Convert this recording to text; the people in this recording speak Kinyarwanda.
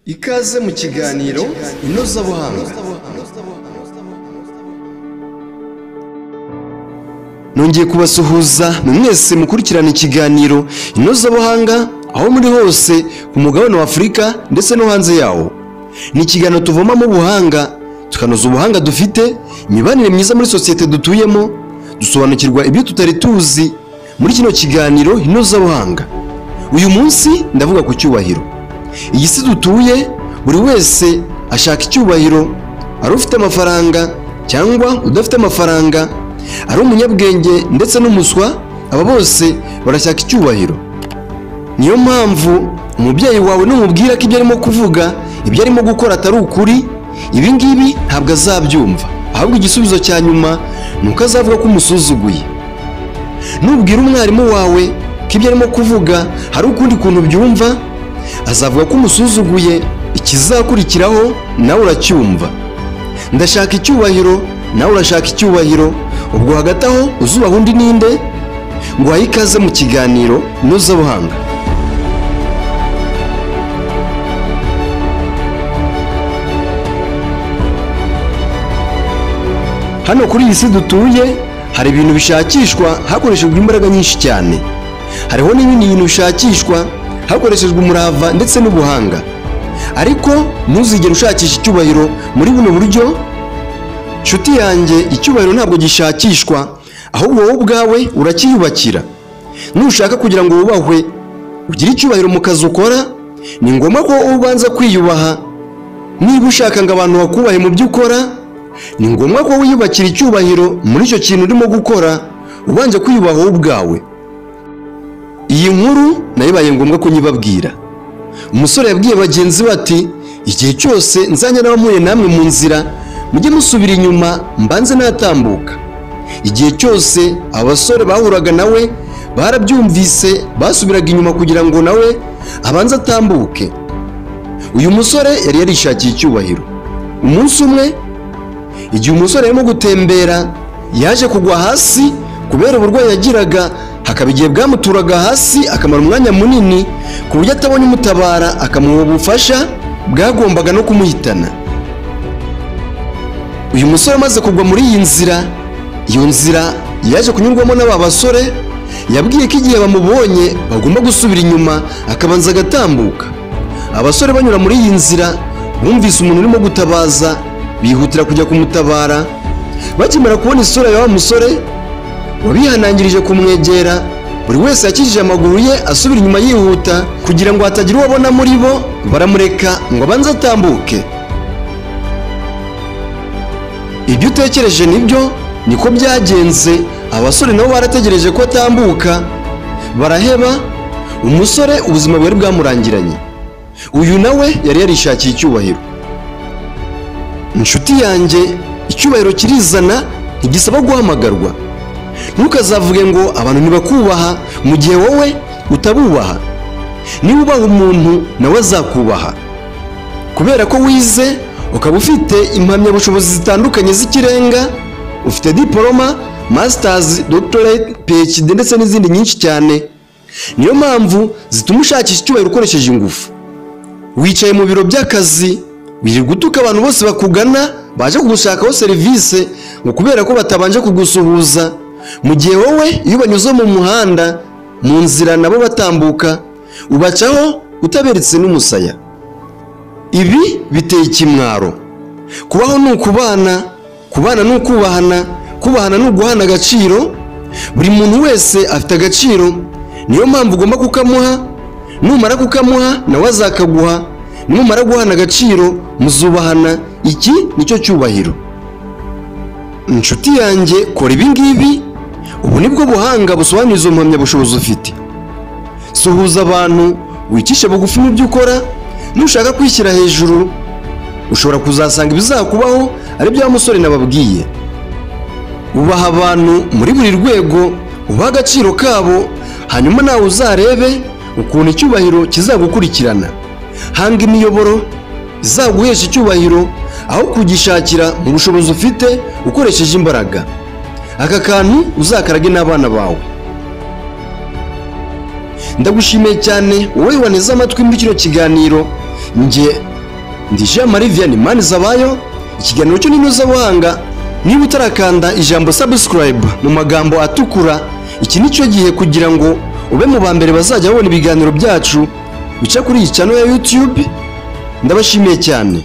Ikaze mu kiganiro inozabuhanga. Nongeye kubasuhuza mwese mukurikirana ikiganiro inozabuhanga aho muri hose ku mugabane wa Afurika ndetse no hanze yawo. Ni ikiganiro tuvomamo ubuhanga, tukanoza ubuhanga dufite, imibanire myiza muri sosiyete dutuyemo, dusobanukirwa ibyo tutari tuzi muri kino kiganiro inozabuhanga. Uyu munsi ndavuga ku cyubahiro. Iyi si dutuye buri wese ashaka icyubahiro, ari ufite amafaranga cyangwa udafite amafaranga, ari umunyabwenge ndetse n'umuswa, aba bose barashaka icyubahiro. Niyo mpamvu umubyeyi wawe numubwira ko ibyo arimo kuvuga, ibyo arimo gukora atari ukuri, ibi ngibi ntabwo azabyumva, ahubwo igisubizo cya nyuma ni uko azavuga ko umusuzuguye. Nubwira umwarimu wawe ko ibyo arimo kuvuga hari ukundi kuntu byumva, azavuga ko umusuzuguye, ikizakurikiraho nawe uracyumva. Ndashaka icyubahiro, nawe urashaka icyubahiro, ubwo hagati aho uzubaha undi ninde? Nguhaye ikaze mu kiganiro inozabuhanga. Hano kuri iyi si dutuye hari ibintu bishakishwa hakoreshejwe imbaraga nyinshi cyane. Hariho n'ibindi bintu bishakishwa hakoreshejwe umurava ndetse n'ubuhanga. Ariko ntuzigere ushakisha icyubahiro muri buno buryo. Nshuti yanjye, icyubahiro ntabwo gishakishwa, ahubwo wowe ubwawe urakiyubakira. Nushaka kugira ngo wubahwe, ugire icyubahiro mu kazi ukora, ni ngombwa ko ubanza kwiyubaha. Niba ushaka ngo abantu bakubahe mu byo ukora, ni ngombwa ko wiyubakira icyubahiro muri icyo kintu urimo gukora, ubanje kwiyubaha wowe ubwawe. Iyi nkuru nayo ibaye ngombwa ko nyibabwira. Umusore yabwiye bagenzi be ati, igihe cyose nzajya n'abamuye namwe mu nzira, mujye musubira inyuma mbanze natambuka. Igihe cyose abasore bahuraga nawe barabyumvise, basubiraga inyuma kugira ngo nawe abanze atambuke. Uyu musore yari yarishakiye icyubahiro. Umunsi umwe, igihe umusore arimo gutembera, yaje kugwa hasi kubera uburwayi yagiraga, hakaba igihe bwamuturaga hasi akamara umwanya munini ku buryo atabonye umutabara akamuha ubufasha bwagombaga no kumuhitana. Uyu musore amaze kugwa muri iyi nzira, iyo nzira yaje kunyurwamo n'aba basore, yabwiye ko igihe bamubonye bagomba gusubira inyuma akabanza agatambuka. Abasore banyura muri iyi nzira bumvise umuntu urimo gutabaza, bihutira kujya kumutabara. Bakimara kubona isura ya wa musore wabihanangirije kumwegera, buri wese yakijije amaguru ye asubira inyuma yihuta kugira ngo hatagira uwabona muri bo, baramureka ngo abanze atambuke. Ibyo utekereje nibyo, niko byagenze. Abasore nabo barategereje ko atambuka, baraheba. Umusore ubuzima bwari bwamurangiranye. Uyu nawe yari yarishakiye icyubahiro. Inshuti yanjye, icyubahiro kirizana, ntigisaba guhamagarwa. Ntukazavuge ngo abantu ntibakubaha mu gihe wowe utabubaha. Niba ubaha umuntu nawe azakubaha, kubera ko wize, ukaba ufite impamyabushobozi zitandukanye z'ikirenga, ufite diploma, masters, doctorate, PhD ndetse n'izindi nyinshi cyane. Niyo mpamvu zituma ushakisha icyubahiro ukoresheje ingufu. Wicaye mu biro by'akazi, biri gutuka abantu bose bakugana baje kugushakaho serivisi ngo kubera ko batabanje kugusuhuza, mu gihe wowe iyo banyuze mu muhanda mu nzira nabo batambuka ubacaho utaberetse n'umusaya. Ibi biteye ikimwaro. Kubaho ni ukubana, kubana ni ukubahana, kubahana ni uguhana agaciro. Buri muntu wese afite agaciro, niyo mpamvu ugomba kukamuha. Numara kukamuha nawe azakaguha. Numara guhana agaciro muzubahana. Iki nicyo cyubahiro. Inshuti yanjye, kora ibi ngibi, ubu nibwo buhanga busobanura izo mpamyabushobozi ufite. Suhuza abantu, wicishe bugufi mu byo ukora. Nushaka kwishyira hejuru, ushobora kuzasanga ibizakubaho ari bya musore nababwiye. Ubaha abantu muri buri rwego, ubaha agaciro kabo, hanyuma nawe uzarebe ukuntu icyubahiro kizagukurikirana. Hanga imiyoboro izaguhesha icyubahiro aho kugishakira mu bushobozi ufite ukoresheje imbaraga. Aka kantu uzakarage n'abana bawe. Ndagushimiye cyane wowe waneze amatwi muri kino kiganiro. Nge ndi Jean Marie Vianney Manizabayo. Ikiganiro cyo n'inozabuhanga. Niba utarakanda ijambo subscribe mu magambo atukura, iki nicyo gihe kugira ngo ube mu bambere bazajya babona ibiganiro byacu bica kuri iyi channel ya YouTube. Ndabashimiye cyane.